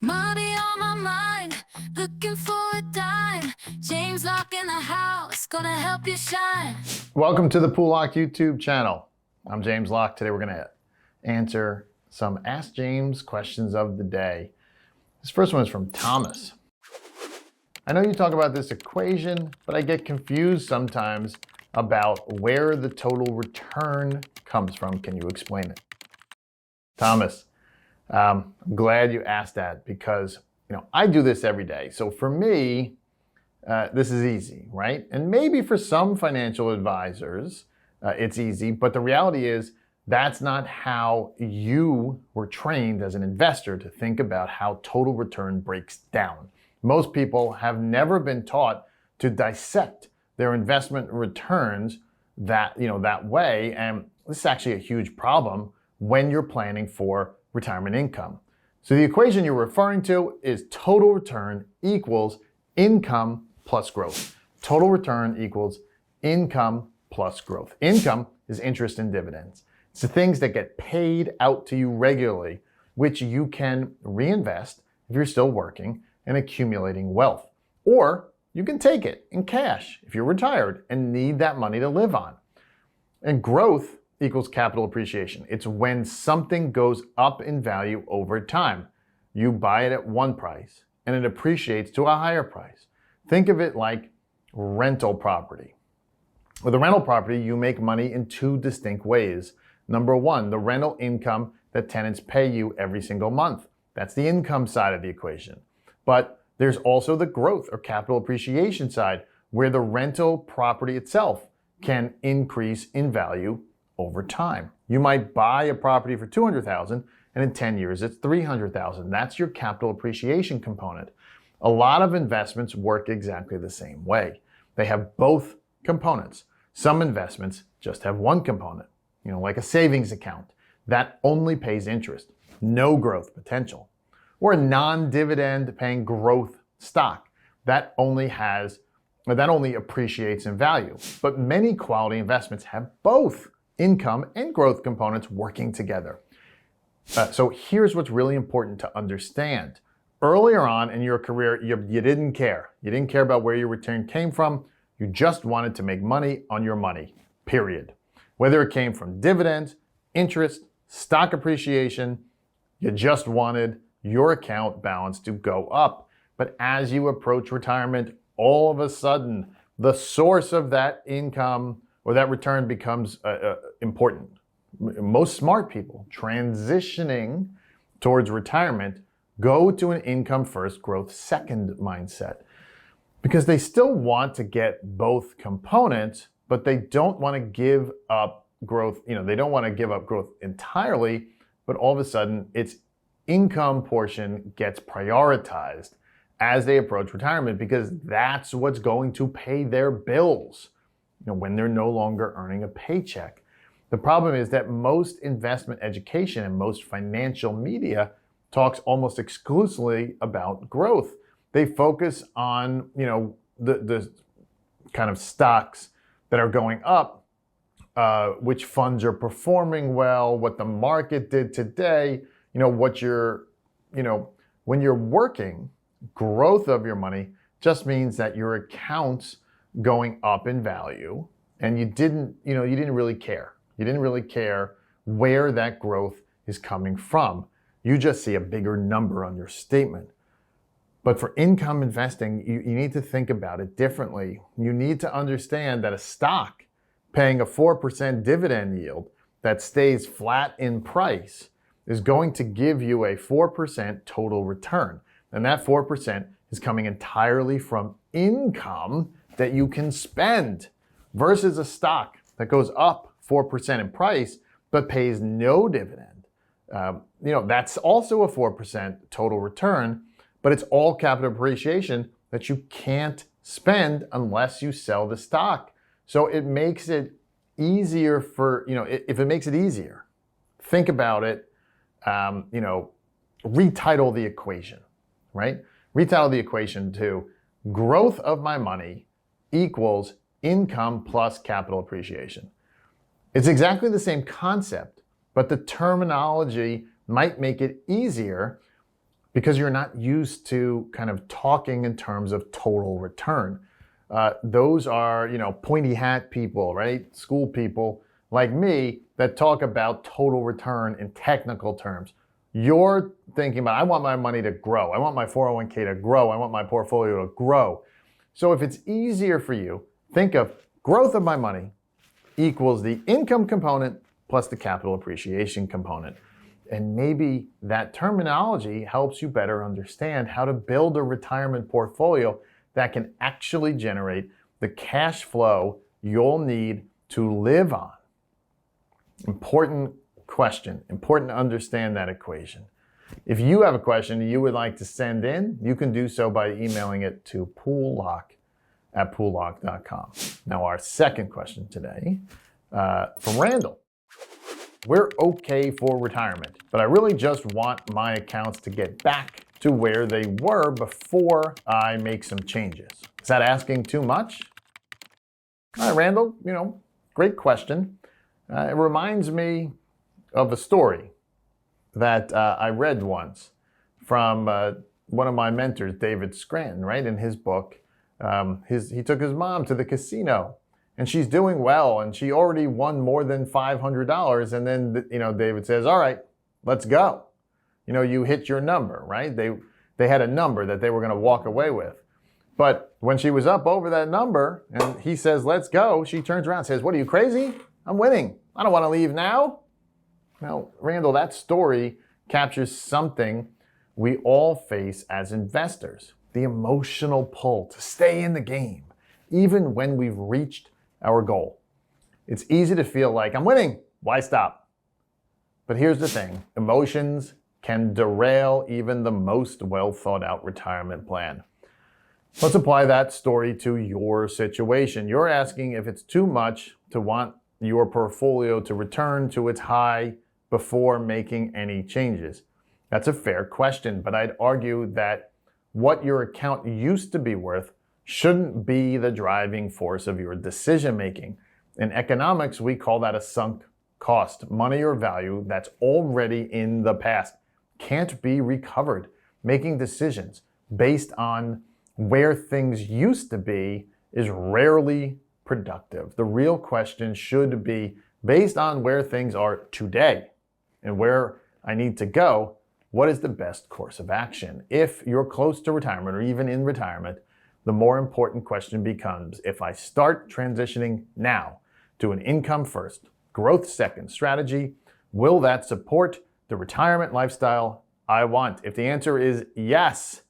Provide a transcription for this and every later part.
Money on my mind, looking for a dime. James Lock in the house, gonna help you shine. Welcome to the Pool Lock YouTube channel. I'm James Lock. Today we're going to answer some Ask James questions of the day. This first one is from Thomas. I know you talk about this equation, but I get confused sometimes about where the total return comes from. Can you explain it? Thomas, I'm glad you asked that because I do this every day. So for me, this is easy, right? And maybe for some financial advisors, it's easy, but the reality is that's not how you were trained as an investor to think about how total return breaks down. Most people have never been taught to dissect their investment returns that way, and this is actually a huge problem when you're planning for retirement income. So the equation you're referring to is total return equals income plus growth. Total return equals income plus growth. Income is interest and dividends. It's the things that get paid out to you regularly, which you can reinvest if you're still working and accumulating wealth. Or you can take it in cash if you're retired and need that money to live on. And growth equals capital appreciation. It's when something goes up in value over time. You buy it at one price and it appreciates to a higher price. Think of it like rental property. With a rental property, you make money in two distinct ways. Number one, the rental income that tenants pay you every single month. That's the income side of the equation. But there's also the growth or capital appreciation side, where the rental property itself can increase in value over time. You might buy a property for $200,000 and in 10 years it's $300,000. That's your capital appreciation component. A lot of investments work exactly the same way. They have both components. Some investments just have one component, like a savings account that only pays interest, no growth potential, or a non-dividend paying growth stock that only appreciates in value. But many quality investments have both income and growth components working together. So here's what's really important to understand. Earlier on in your career, you didn't care. You didn't care about where your return came from. You just wanted to make money on your money, period. Whether it came from dividends, interest, stock appreciation, you just wanted your account balance to go up. But as you approach retirement, all of a sudden, the source of that income or that return becomes important. Most smart people transitioning towards retirement go to an income first, growth second mindset because they still want to get both components, but they don't want to give up growth. They don't want to give up growth entirely, but all of a sudden its income portion gets prioritized as they approach retirement because that's what's going to pay their bills, when they're no longer earning a paycheck. The problem is that most investment education and most financial media talks almost exclusively about growth. They focus on, the kind of stocks that are going up, which funds are performing well, what the market did today, when you're working, growth of your money just means that your account's going up in value and you didn't really care. You didn't really care where that growth is coming from. You just see a bigger number on your statement. But for income investing, you need to think about it differently. You need to understand that a stock paying a 4% dividend yield that stays flat in price is going to give you a 4% total return. And that 4% is coming entirely from income that you can spend versus a stock that goes up 4% in price but pays no dividend. That's also a 4% total return, but it's all capital appreciation that you can't spend unless you sell the stock. So it makes it easier if it makes it easier, think about it, retitle the equation, right? Retitle the equation to growth of my money equals income plus capital appreciation. It's exactly the same concept, but the terminology might make it easier because you're not used to kind of talking in terms of total return. Those are, pointy hat people, right? School people like me that talk about total return in technical terms. You're thinking about, I want my money to grow. I want my 401k to grow. I want my portfolio to grow. So if it's easier for you, think of growth of my money equals the income component plus the capital appreciation component. And maybe that terminology helps you better understand how to build a retirement portfolio that can actually generate the cash flow you'll need to live on. Important question. Important to understand that equation. If you have a question you would like to send in, you can do so by emailing it to poollock@poollock.com. Now, our second question today from Randall. We're okay for retirement, but I really just want my accounts to get back to where they were before I make some changes. Is that asking too much? All right, Randall, great question. It reminds me of a story that I read once from one of my mentors, David Scranton, right? In his book, he took his mom to the casino. And she's doing well, and she already won more than $500. And then, David says, all right, let's go. You hit your number, right? They had a number that they were going to walk away with. But when she was up over that number, and he says, let's go, she turns around and says, what, are you crazy? I'm winning. I don't want to leave now. Now, Randall, that story captures something we all face as investors. The emotional pull to stay in the game, even when we've reached our goal. It's easy to feel like, I'm winning, why stop? But here's the thing, emotions can derail even the most well thought out retirement plan. Let's apply that story to your situation. You're asking if it's too much to want your portfolio to return to its high before making any changes. That's a fair question, but I'd argue that what your account used to be worth shouldn't be the driving force of your decision making. In economics, we call that a sunk cost, money or value that's already in the past, can't be recovered. Making decisions based on where things used to be is rarely productive. The real question should be, based on where things are today and where I need to go, what is the best course of action? If you're close to retirement or even in retirement, the more important question becomes, if I start transitioning now to an income first, growth second strategy, will that support the retirement lifestyle I want? If the answer is yes,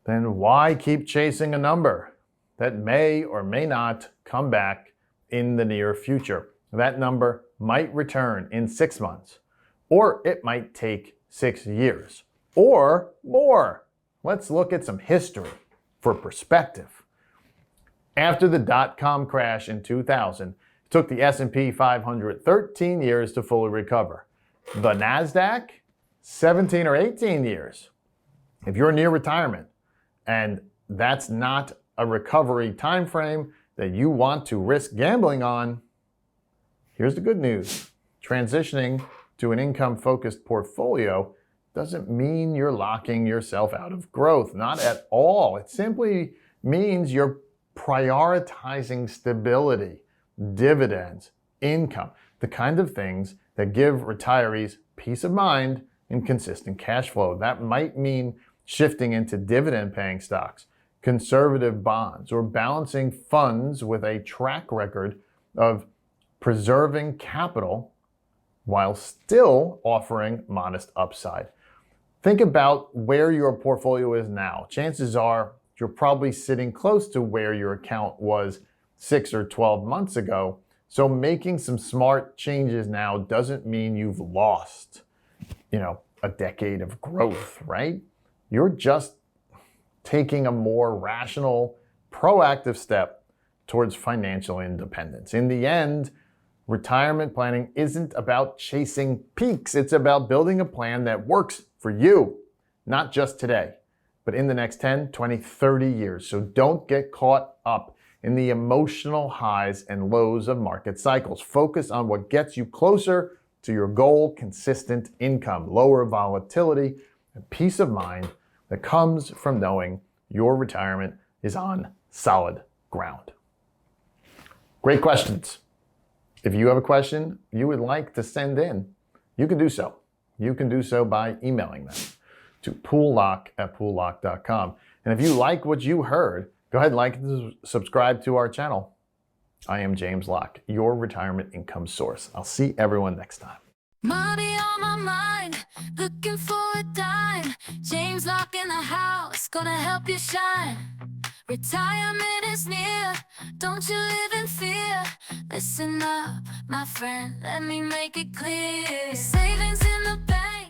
then why keep chasing a number that may or may not come back in the near future? That number might return in 6 months, or it might take 6 years, or more. Let's look at some history for perspective. After the dot-com crash in 2000, it took the S&P 500 13 years to fully recover. The NASDAQ, 17 or 18 years. If you're near retirement and that's not a recovery time frame that you want to risk gambling on, here's the good news. Transitioning to an income-focused portfolio doesn't mean you're locking yourself out of growth. Not at all. It simply means you're prioritizing stability, dividends, income, the kind of things that give retirees peace of mind and consistent cash flow. That might mean shifting into dividend-paying stocks, conservative bonds, or balancing funds with a track record of preserving capital while still offering modest upside. Think about where your portfolio is now. Chances are you're probably sitting close to where your account was 6 or 12 months ago. So making some smart changes now doesn't mean you've lost, a decade of growth, right? You're just taking a more rational, proactive step towards financial independence. In the end, retirement planning isn't about chasing peaks. It's about building a plan that works for you, not just today, but in the next 10, 20, 30 years. So don't get caught up in the emotional highs and lows of market cycles. Focus on what gets you closer to your goal: consistent income, lower volatility, and peace of mind that comes from knowing your retirement is on solid ground. Great questions. If you have a question you would like to send in, you can do so. You can do so by emailing them to poollock@poollock.com. And if you like what you heard, go ahead and like and subscribe to our channel. I am James Locke, your retirement income source. I'll see everyone next time. Money on my mind, looking for a dime. James Locke in the house, gonna help you shine. Retirement is near, don't you live in fear. Listen up, my friend, let me make it clear. Savings in the bank.